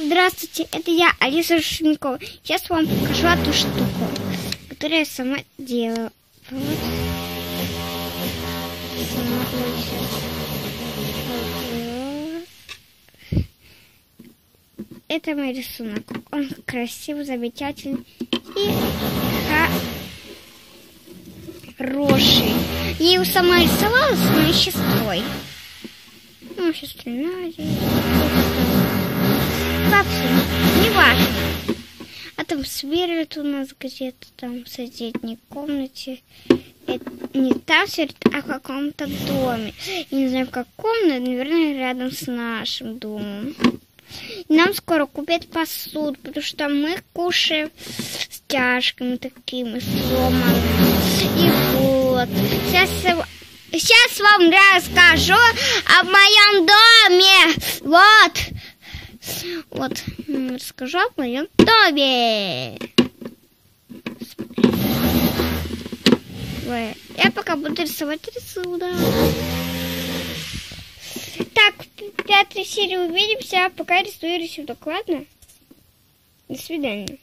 Здравствуйте, это я, Алиса Шушенкова. Сейчас вам покажу эту штуку, которую я сама делала. Вот. Это мой рисунок. Он красивый, замечательный и хороший. Я его сама рисовала с моей сестрой. Ну, сестры Надя. Вообще, не важно. А там сверлит у нас где-то там в соседней комнате. Это не там сверлит, а в каком-то доме. Я не знаю, в каком, но, наверное, рядом с нашим домом. И нам скоро купят посуду, потому что мы кушаем с чашками такими сломанными. И вот. Сейчас вам расскажу о моем доме. Вот, расскажу о моем доме. Я пока буду рисовать рисунок. Так, в 5-й серии увидимся. Пока рисую рисунок, ладно? До свидания.